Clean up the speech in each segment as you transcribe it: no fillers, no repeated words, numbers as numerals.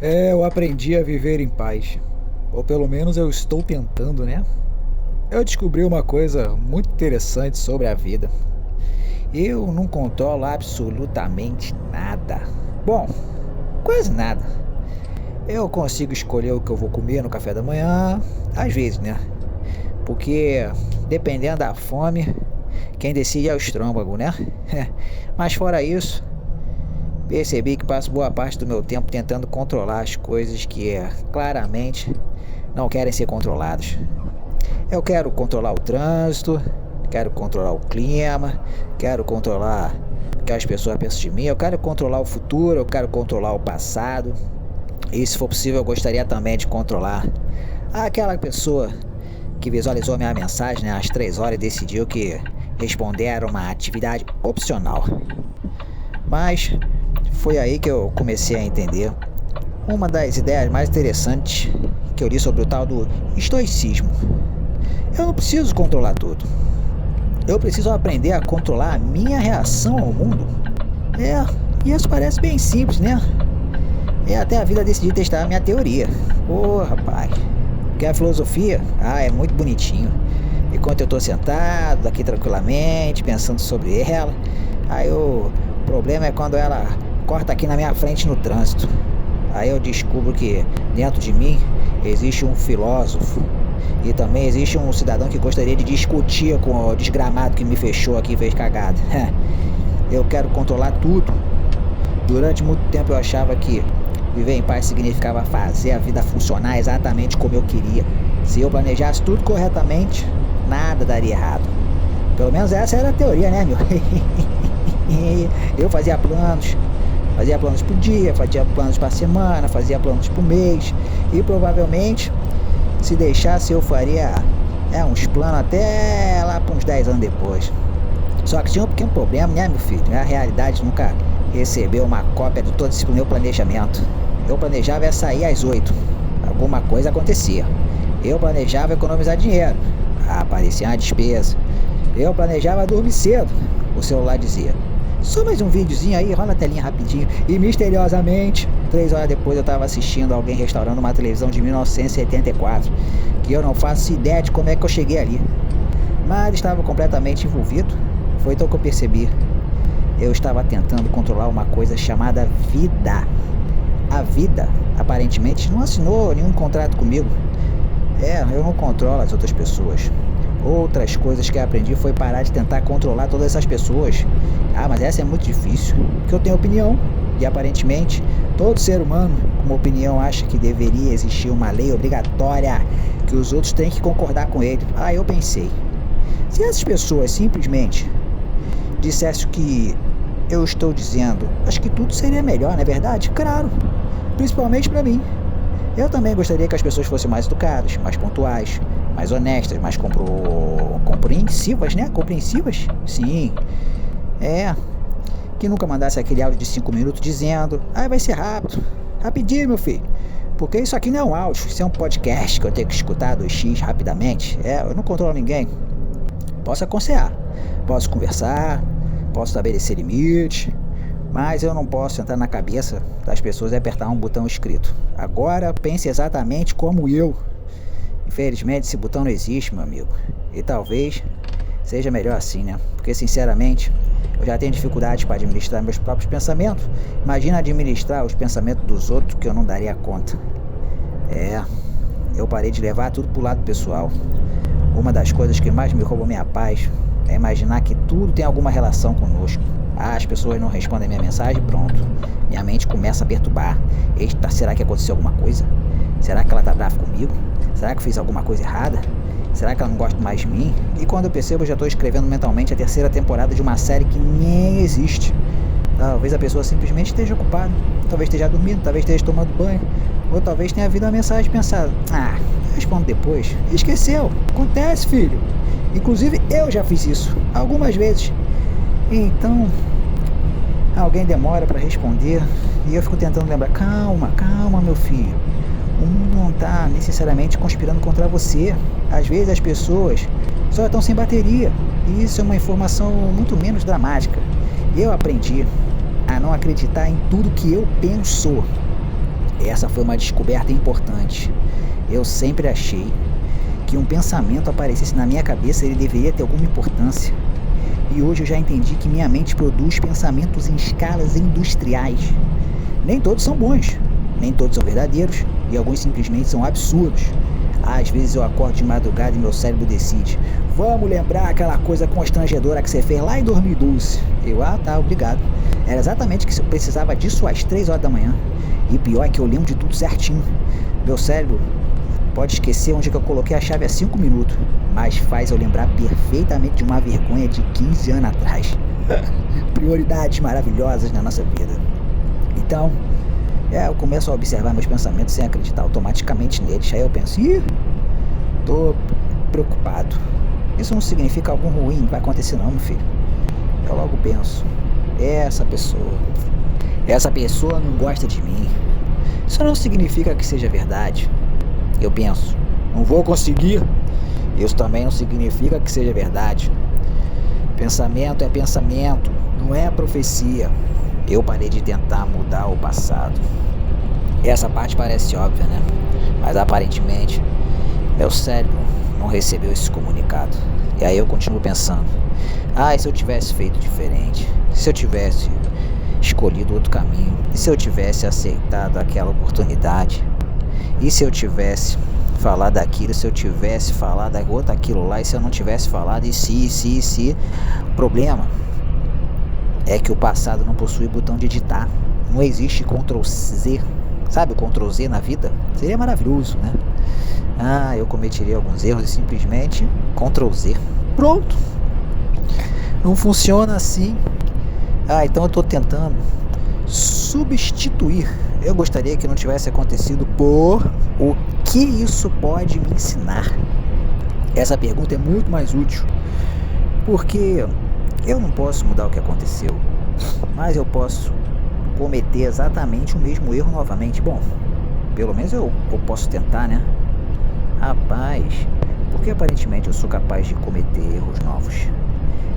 Eu aprendi a viver em paz. Ou pelo menos eu estou tentando, né? Eu descobri uma coisa muito interessante sobre a vida. Eu não controlo absolutamente nada. Bom, quase nada. Eu consigo escolher o que eu vou comer no café da manhã, às vezes, né? Porque dependendo da fome, quem decide é o estômago, né? Mas fora isso, percebi que passo boa parte do meu tempo tentando controlar as coisas que claramente não querem ser controladas. Eu quero controlar o trânsito, quero controlar o clima, quero controlar o que as pessoas pensam de mim, eu quero controlar o futuro, eu quero controlar o passado. E se for possível, eu gostaria também de controlar aquela pessoa que visualizou minha mensagem, né, às 3 horas e decidiu que responder era uma atividade opcional. Mas foi aí que eu comecei a entender uma das ideias mais interessantes que eu li sobre o tal do estoicismo. Eu não preciso controlar tudo. Eu preciso aprender a controlar a minha reação ao mundo. E isso parece bem simples, né? Até a vida decidir testar a minha teoria. Rapaz. Porque a filosofia, é muito bonitinho. Enquanto eu tô sentado aqui tranquilamente, pensando sobre ela, o problema é quando ela corta aqui na minha frente no trânsito. Aí eu descubro que dentro de mim existe um filósofo e também existe um cidadão que gostaria de discutir com o desgramado que me fechou aqui e fez cagada. Eu quero controlar tudo. Durante muito tempo eu achava que viver em paz significava fazer a vida funcionar exatamente como eu queria. Se eu planejasse tudo corretamente, nada daria errado. Pelo menos essa era a teoria, né, meu? Eu fazia planos pro dia, fazia planos pra semana, fazia planos pro mês. E provavelmente, se deixasse, eu faria uns planos até lá para uns 10 anos depois. Só que tinha um pequeno problema, né, meu filho? A realidade nunca recebeu uma cópia de todo esse meu planejamento. Eu planejava sair às 8. Alguma coisa acontecia. Eu planejava economizar dinheiro. Aparecia uma despesa. Eu planejava dormir cedo. O celular dizia: só mais um videozinho aí, rola a telinha rapidinho. E misteriosamente, 3 horas depois eu estava assistindo alguém restaurando uma televisão de 1974, que eu não faço ideia de como é que eu cheguei ali. Mas estava completamente envolvido. Foi então que eu percebi. Eu estava tentando controlar uma coisa chamada vida. A vida, aparentemente, não assinou nenhum contrato comigo. Eu não controlo as outras pessoas. Outras coisas que eu aprendi foi parar de tentar controlar todas essas pessoas. Mas essa é muito difícil, porque eu tenho opinião. E aparentemente, todo ser humano com uma opinião acha que deveria existir uma lei obrigatória, que os outros têm que concordar com ele. Eu pensei, se essas pessoas simplesmente dissessem o que eu estou dizendo, acho que tudo seria melhor, não é verdade? Claro, principalmente para mim. Eu também gostaria que as pessoas fossem mais educadas, mais pontuais, mais honestas, mais compreensivas, né? Compreensivas? Sim. Que nunca mandasse aquele áudio de 5 minutos dizendo: vai ser rápido, rapidinho, meu filho. Porque isso aqui não é um áudio, isso é um podcast que eu tenho que escutar 2x rapidamente. Eu não controlo ninguém. Posso aconselhar, posso conversar, posso estabelecer limite, mas eu não posso entrar na cabeça das pessoas e apertar um botão escrito: agora pense exatamente como eu. Infelizmente esse botão não existe, meu amigo. E talvez seja melhor assim, né? Porque sinceramente, eu já tenho dificuldades para administrar meus próprios pensamentos. Imagina administrar os pensamentos dos outros, que eu não daria conta. Eu parei de levar tudo pro lado pessoal. Uma das coisas que mais me roubou minha paz é imaginar que tudo tem alguma relação conosco. As pessoas não respondem minha mensagem, pronto. Minha mente começa a perturbar. Eita, será que aconteceu alguma coisa? Será que ela tá brava comigo? Será que eu fiz alguma coisa errada? Será que ela não gosta mais de mim? E quando eu percebo, eu já estou escrevendo mentalmente a 3ª temporada de uma série que nem existe. Talvez a pessoa simplesmente esteja ocupada. Talvez esteja dormindo, talvez esteja tomando banho. Ou talvez tenha havido uma mensagem pensada: eu respondo depois. Esqueceu. Acontece, filho. Inclusive eu já fiz isso algumas vezes. Então, alguém demora para responder e eu fico tentando lembrar: calma, meu filho. O mundo não está necessariamente conspirando contra você. Às vezes as pessoas só estão sem bateria. E isso é uma informação muito menos dramática. Eu aprendi a não acreditar em tudo que eu penso. Essa foi uma descoberta importante. Eu sempre achei que um pensamento aparecesse na minha cabeça, ele deveria ter alguma importância. E hoje eu já entendi que minha mente produz pensamentos em escalas industriais. Nem todos são bons, nem todos são verdadeiros, e alguns simplesmente são absurdos. Às vezes eu acordo de madrugada e meu cérebro decide: vamos lembrar aquela coisa constrangedora que você fez lá em 2012. Eu, tá, obrigado. Era exatamente que eu precisava disso às 3 horas da manhã. E pior é que eu lembro de tudo certinho. Meu cérebro pode esquecer onde que eu coloquei a chave há 5 minutos, mas faz eu lembrar perfeitamente de uma vergonha de 15 anos atrás. Prioridades maravilhosas na nossa vida. Então, eu começo a observar meus pensamentos sem acreditar automaticamente neles. Aí eu penso, tô preocupado. Isso não significa algo ruim vai acontecer não, meu filho. Eu logo penso, essa pessoa não gosta de mim. Isso não significa que seja verdade. Eu penso, não vou conseguir. Isso também não significa que seja verdade. Pensamento é pensamento, não é profecia. Eu parei de tentar mudar o passado. Essa parte parece óbvia, né? Mas aparentemente, meu cérebro não recebeu esse comunicado. E aí eu continuo pensando, e se eu tivesse feito diferente? Se eu tivesse escolhido outro caminho? E se eu tivesse aceitado aquela oportunidade? E se eu tivesse falado daquilo? Se eu tivesse falado aquilo lá? E se eu não tivesse falado? E se? O problema é que o passado não possui botão de editar. Não existe Ctrl Z. Sabe o Ctrl Z na vida? Seria maravilhoso, né? Eu cometeria alguns erros e simplesmente Ctrl Z. Pronto. Não funciona assim. Então eu tô tentando substituir. Eu gostaria que não tivesse acontecido por o que isso pode me ensinar. Essa pergunta é muito mais útil, porque eu não posso mudar o que aconteceu, mas eu posso cometer exatamente o mesmo erro novamente. Bom, pelo menos eu posso tentar, né? Rapaz, porque aparentemente eu sou capaz de cometer erros novos.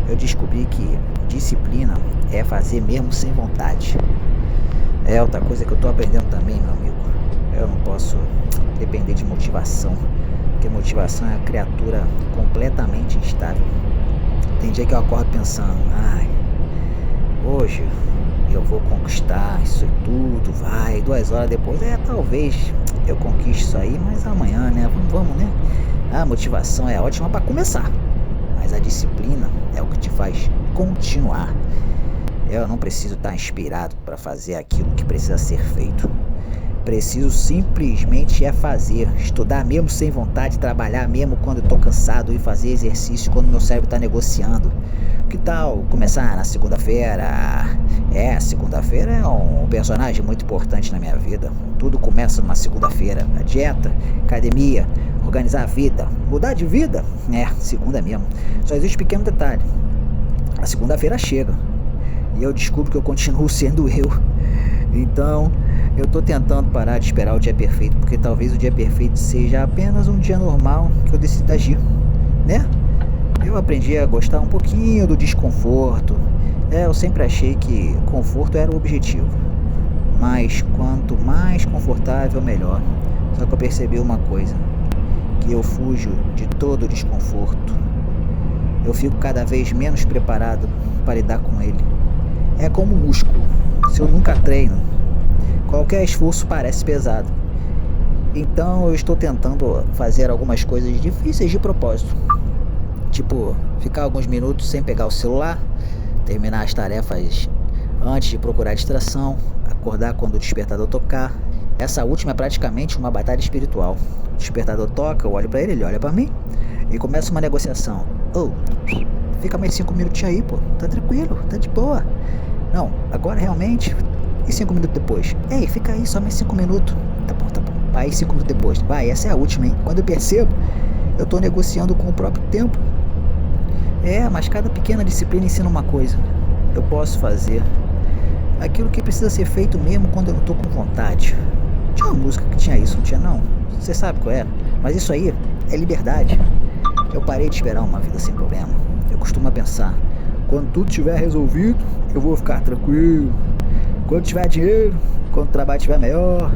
Eu descobri que disciplina é fazer mesmo sem vontade. É outra coisa que eu tô aprendendo também, meu amigo. Eu não posso depender de motivação, porque motivação é uma criatura completamente instável. Tem dia que eu acordo pensando, hoje eu vou conquistar isso tudo, 2 horas depois, talvez eu conquiste isso aí, mas amanhã, né, vamos, né? A motivação é ótima para começar, mas a disciplina é o que te faz continuar. Eu não preciso estar inspirado para fazer aquilo que precisa ser feito. Preciso simplesmente fazer, estudar mesmo sem vontade, trabalhar mesmo quando eu tô cansado e fazer exercício quando meu cérebro tá negociando. Que tal começar na segunda-feira? Segunda-feira é um personagem muito importante na minha vida. Tudo começa numa segunda-feira. A dieta, academia, organizar a vida, mudar de vida, segunda mesmo. Só existe um pequeno detalhe. A segunda-feira chega e eu descubro que eu continuo sendo eu. Então, eu tô tentando parar de esperar o dia perfeito, porque talvez o dia perfeito seja apenas um dia normal que eu decido agir, né? Eu aprendi a gostar um pouquinho do desconforto. Eu sempre achei que conforto era o objetivo, mas quanto mais confortável, melhor. Só que eu percebi uma coisa, que eu fujo de todo o desconforto. Eu fico cada vez menos preparado para lidar com ele. É como músculo. Se eu nunca treino, qualquer esforço parece pesado. Então eu estou tentando fazer algumas coisas difíceis de propósito. Tipo, ficar alguns minutos sem pegar o celular, terminar as tarefas antes de procurar distração, acordar quando o despertador tocar. Essa última é praticamente uma batalha espiritual. O despertador toca, eu olho pra ele, ele olha pra mim e começa uma negociação. Fica mais 5 minutos aí, pô, tá tranquilo, tá de boa. Não, agora realmente. E 5 minutos depois? Ei, fica aí só mais 5 minutos. Tá bom. Aí 5 minutos depois. Essa é a última, hein? Quando eu percebo, eu tô negociando com o próprio tempo. Mas cada pequena disciplina ensina uma coisa. Eu posso fazer aquilo que precisa ser feito mesmo quando eu não tô com vontade. Tinha uma música que tinha isso, não tinha não? Você sabe qual é? Mas isso aí é liberdade. Eu parei de esperar uma vida sem problema. Eu costumo pensar, quando tudo estiver resolvido, eu vou ficar tranquilo. Quando tiver dinheiro, quando o trabalho estiver melhor,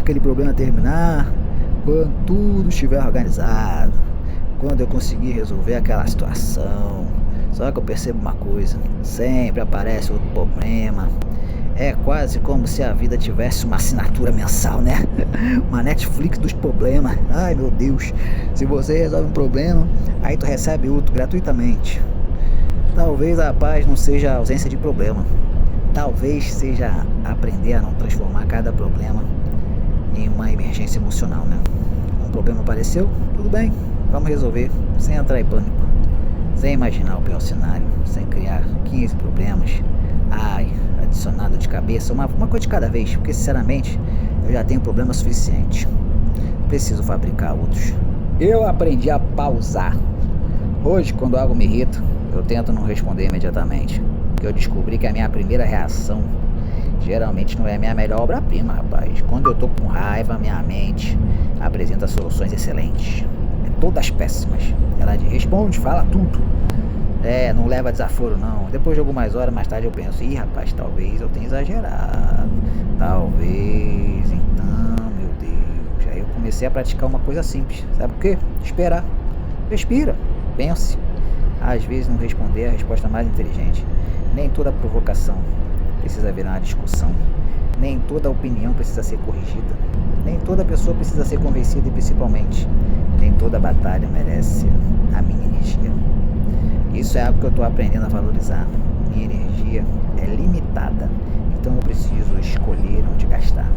aquele problema terminar, quando tudo estiver organizado, quando eu conseguir resolver aquela situação. Só que eu percebo uma coisa, sempre aparece outro problema. É quase como se a vida tivesse uma assinatura mensal, né? Uma Netflix dos problemas. Ai, meu Deus. Se você resolve um problema, aí tu recebe outro gratuitamente. Talvez a paz não seja a ausência de problema. Talvez seja aprender a não transformar cada problema em uma emergência emocional, né? Um problema apareceu, tudo bem, vamos resolver, sem entrar em pânico, sem imaginar o pior cenário, sem criar 15 problemas. Ai, adicionado de cabeça, uma coisa de cada vez, porque sinceramente eu já tenho problema suficiente. Preciso fabricar outros. Eu aprendi a pausar. Hoje, quando algo me irrita, eu tento não responder imediatamente, porque eu descobri que a minha primeira reação geralmente não é a minha melhor obra-prima, rapaz. Quando eu tô com raiva, minha mente apresenta soluções excelentes. Todas péssimas. Ela responde, fala tudo. Não leva desaforo não. Depois de algumas horas mais tarde eu penso, rapaz, talvez eu tenha exagerado. Talvez, então, meu Deus. Aí eu comecei a praticar uma coisa simples. Sabe o quê? Esperar. Respira. Pense. Às vezes não responder é a resposta mais inteligente. Nem toda provocação precisa virar uma discussão. Nem toda opinião precisa ser corrigida. Nem toda pessoa precisa ser convencida e principalmente, nem toda batalha merece a minha energia. Isso é algo que eu estou aprendendo a valorizar. Minha energia é limitada, então eu preciso escolher onde gastar.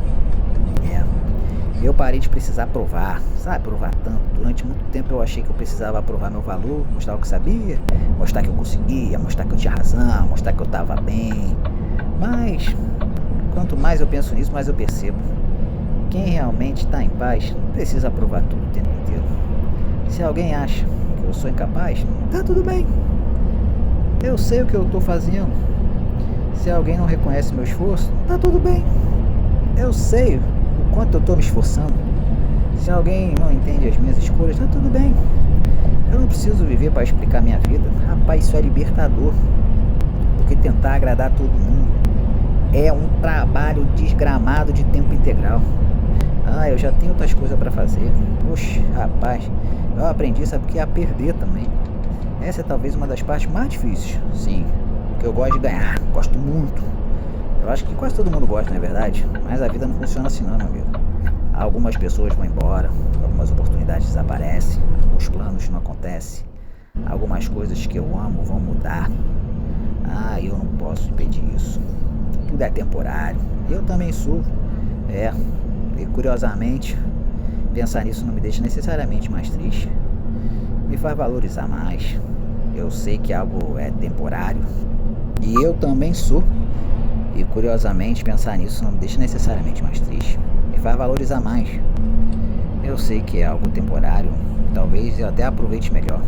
Eu parei de precisar provar, sabe? Provar tanto. Durante muito tempo eu achei que eu precisava provar meu valor, mostrar o que sabia, mostrar que eu conseguia, mostrar que eu tinha razão, mostrar que eu estava bem. Mas, quanto mais eu penso nisso, mais eu percebo. Quem realmente está em paz não precisa provar tudo o tempo inteiro. Se alguém acha que eu sou incapaz, tá tudo bem. Eu sei o que eu estou fazendo. Se alguém não reconhece meu esforço, tá tudo bem. Eu sei o quanto eu estou me esforçando. Se alguém não entende as minhas escolhas, tá tudo bem. Eu não preciso viver para explicar minha vida. Rapaz, isso é libertador. Porque tentar agradar todo mundo é um trabalho desgramado de tempo integral. Eu já tenho outras coisas para fazer. Oxe, rapaz, eu aprendi, sabe, que a perder também. Essa é talvez uma das partes mais difíceis. Sim, porque eu gosto de ganhar, gosto muito. Eu acho que quase todo mundo gosta, não é verdade? Mas a vida não funciona assim não, meu amigo. Algumas pessoas vão embora, algumas oportunidades desaparecem, alguns planos não acontecem, algumas coisas que eu amo vão mudar. Eu não posso impedir isso. Tudo é temporário. Eu também sou. E curiosamente, pensar nisso não me deixa necessariamente mais triste. Me faz valorizar mais. Eu sei que algo é temporário. E eu também sou. E curiosamente, pensar nisso não me deixa necessariamente mais triste. Me faz valorizar mais. Eu sei que é algo temporário. Talvez eu até aproveite melhor.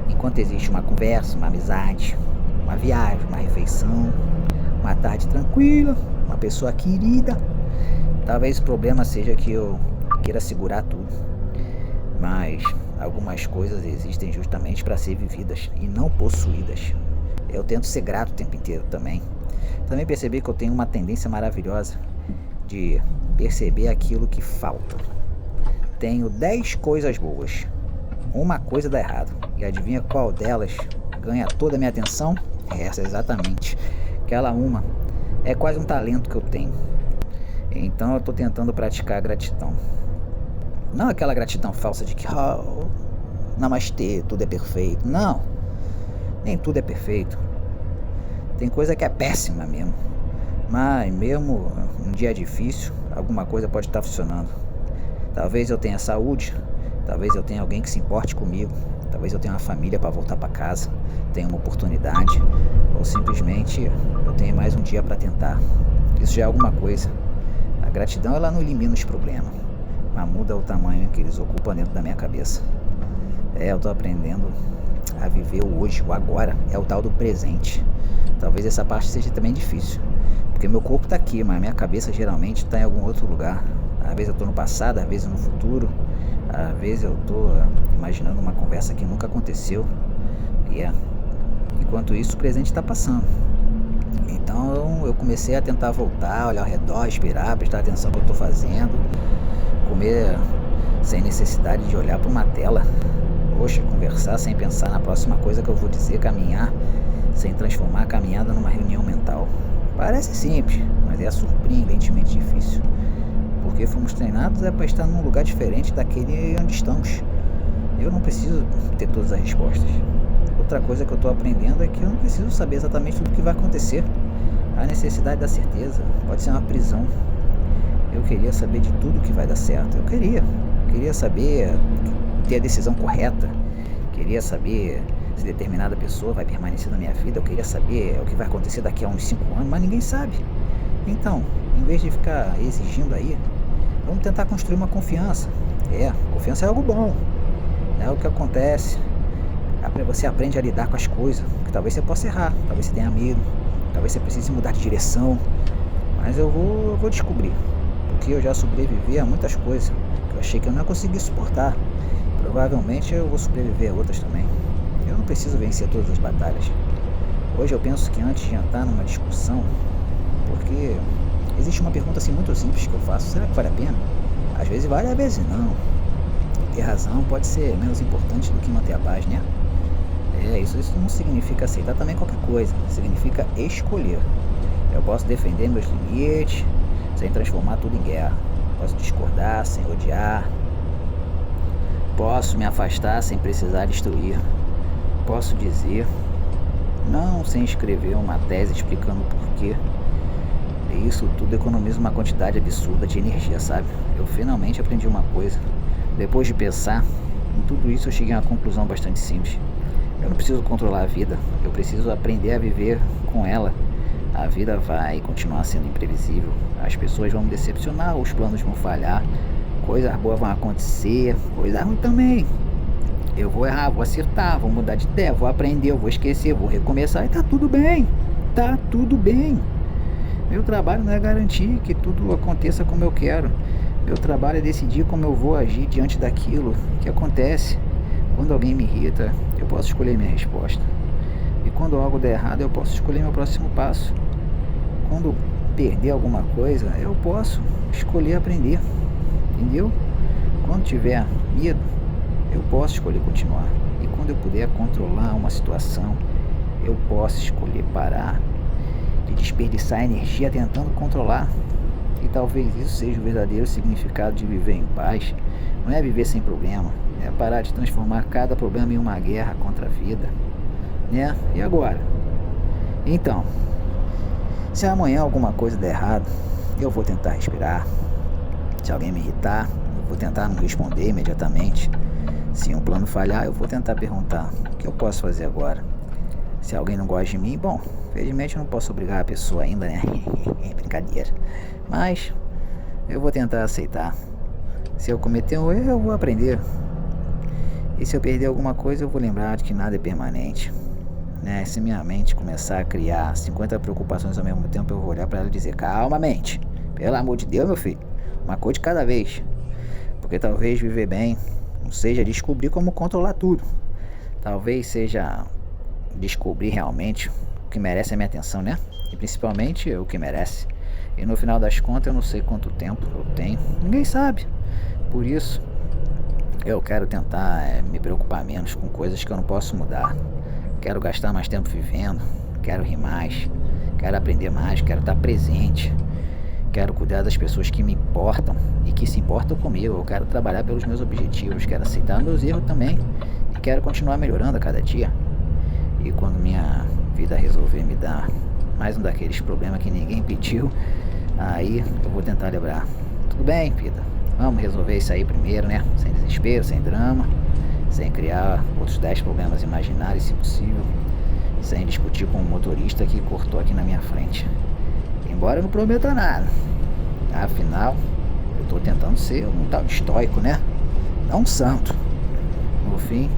Enquanto existe uma conversa, uma amizade, uma viagem, uma refeição, uma tarde tranquila, uma pessoa querida. Talvez o problema seja que eu queira segurar tudo. Mas algumas coisas existem justamente para ser vividas e não possuídas. Eu tento ser grato o tempo inteiro também. Também percebi que eu tenho uma tendência maravilhosa de perceber aquilo que falta. Tenho 10 coisas boas. Uma coisa dá errado. E adivinha qual delas ganha toda a minha atenção? Essa, exatamente. Aquela uma. É quase um talento que eu tenho. Então eu estou tentando praticar a gratidão. Não aquela gratidão falsa de que namastê, tudo é perfeito. Não, nem tudo é perfeito. Tem coisa que é péssima mesmo. Mas mesmo um dia difícil, alguma coisa pode estar funcionando. Talvez eu tenha saúde, talvez eu tenha alguém que se importe comigo, talvez eu tenha uma família para voltar para casa, tenha uma oportunidade, ou simplesmente eu tenho mais um dia para tentar. Isso já é alguma coisa. A gratidão, ela não elimina os problemas, mas muda o tamanho que eles ocupam dentro da minha cabeça. Eu tô aprendendo a viver o hoje, o agora, é o tal do presente. Talvez essa parte seja também difícil, porque meu corpo tá aqui, mas minha cabeça geralmente tá em algum outro lugar. Às vezes eu tô no passado, às vezes no futuro, às vezes eu tô imaginando uma conversa que nunca aconteceu. Enquanto isso, o presente tá passando. Então eu comecei a tentar voltar, olhar ao redor, respirar, prestar atenção no que eu tô fazendo. comer sem necessidade de olhar para uma tela. Poxa, conversar sem pensar na próxima coisa que eu vou dizer, caminhar sem transformar a caminhada numa reunião mental. Parece simples, mas é surpreendentemente difícil. Porque fomos treinados para estar num lugar diferente daquele onde estamos. Eu não preciso ter todas as respostas. Outra coisa que eu estou aprendendo é que eu não preciso saber exatamente tudo o que vai acontecer. A necessidade da certeza pode ser uma prisão. Eu queria saber de tudo que vai dar certo. Eu queria saber ter a decisão correta. Queria saber se determinada pessoa vai permanecer na minha vida. Eu queria saber o que vai acontecer daqui a uns 5 anos, mas ninguém sabe. Então, em vez de ficar exigindo aí, vamos tentar construir uma confiança. Confiança é algo bom. É o que acontece. Você aprende a lidar com as coisas. Que talvez você possa errar, talvez você tenha medo, talvez você precise mudar de direção. Mas eu vou descobrir. Porque eu já sobrevivi a muitas coisas que eu achei que eu não ia conseguir suportar. Provavelmente eu vou sobreviver a outras também. Eu não preciso vencer todas as batalhas. Hoje eu penso que antes de entrar numa discussão, porque existe uma pergunta assim muito simples que eu faço: será que vale a pena? Às vezes vale, às vezes não. Ter razão pode ser menos importante do que manter a paz, né? Isso não significa aceitar também qualquer coisa. Significa escolher. Eu posso defender meus limites sem transformar tudo em guerra. Posso discordar sem odiar. Posso me afastar sem precisar destruir. Posso dizer não sem escrever uma tese explicando o porquê. E isso tudo economiza uma quantidade absurda de energia, sabe? Eu finalmente aprendi uma coisa. Depois de pensar em tudo isso, eu cheguei a uma conclusão bastante simples. Eu não preciso controlar a vida, eu preciso aprender a viver com ela. A vida vai continuar sendo imprevisível, as pessoas vão me decepcionar, os planos vão falhar, coisas boas vão acontecer, coisas ruins também. Eu vou errar, vou acertar, vou mudar de ideia, vou aprender, eu vou esquecer, vou recomeçar e tá tudo bem, tá tudo bem. Meu trabalho não é garantir que tudo aconteça como eu quero. Meu trabalho é decidir como eu vou agir diante daquilo que acontece. Quando alguém me irrita, eu posso escolher minha resposta. E quando algo der errado, eu posso escolher meu próximo passo. Quando perder alguma coisa, eu posso escolher aprender. Entendeu? Quando tiver medo, eu posso escolher continuar. E quando eu puder controlar uma situação, eu posso escolher parar de desperdiçar energia tentando controlar. E talvez isso seja o verdadeiro significado de viver em paz. Não é viver sem problema, é parar de transformar cada problema em uma guerra contra a vida, né? E agora? Então, se amanhã alguma coisa der errado, eu vou tentar respirar. Se alguém me irritar, eu vou tentar não responder imediatamente. Se um plano falhar, eu vou tentar perguntar: o que eu posso fazer agora? Se alguém não gosta de mim, bom, felizmente eu não posso obrigar a pessoa ainda, né? Brincadeira. Mas eu vou tentar aceitar. Se eu cometer um erro, eu vou aprender. E se eu perder alguma coisa, eu vou lembrar de que nada é permanente, né? Se minha mente começar a criar 50 preocupações ao mesmo tempo, eu vou olhar para ela e dizer: calma, mente, pelo amor de Deus, meu filho, uma coisa de cada vez. Porque talvez viver bem não seja descobrir como controlar tudo. Talvez seja descobrir realmente o que merece a minha atenção, né? E principalmente o que merece. E no final das contas, eu não sei quanto tempo eu tenho, ninguém sabe. Por isso eu quero tentar me preocupar menos com coisas que eu não posso mudar. Quero gastar mais tempo vivendo, quero rir mais, quero aprender mais, quero estar presente, quero cuidar das pessoas que me importam e que se importam comigo. Eu quero trabalhar pelos meus objetivos, quero aceitar meus erros também e quero continuar melhorando a cada dia. E quando minha vida resolver me dar mais um daqueles problemas que ninguém pediu, aí eu vou tentar lembrar: tudo bem, vida, vamos resolver isso aí primeiro, né? Sem desespero, sem drama, sem criar outros 10 problemas imaginários, se possível, sem discutir com o motorista que cortou aqui na minha frente. Embora eu não prometa nada, afinal, eu tô tentando ser um tal de estoico, né? Não um santo. No fim,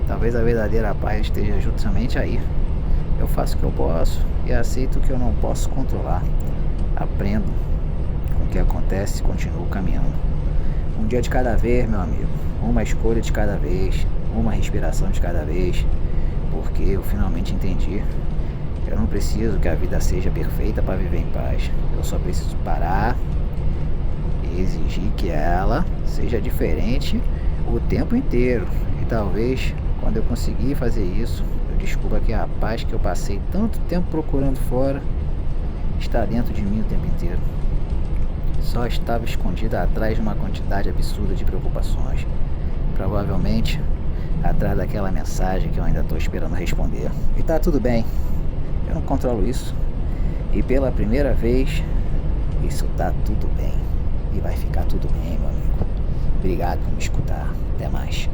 talvez a verdadeira paz esteja justamente aí. Eu faço o que eu posso e aceito o que eu não posso controlar. Aprendo com o que acontece e continuo caminhando. Um dia de cada vez, meu amigo. Uma escolha de cada vez. Uma respiração de cada vez. Porque eu finalmente entendi. Eu não preciso que a vida seja perfeita para viver em paz. Eu só preciso parar e exigir que ela seja diferente o tempo inteiro. E talvez, quando eu conseguir fazer isso, eu descubra que a paz que eu passei tanto tempo procurando fora está dentro de mim o tempo inteiro. Só estava escondida atrás de uma quantidade absurda de preocupações. Provavelmente atrás daquela mensagem que eu ainda estou esperando responder. E tá tudo bem, eu não controlo isso. E pela primeira vez, isso tá tudo bem. E vai ficar tudo bem, meu amigo. Obrigado por me escutar. Até mais.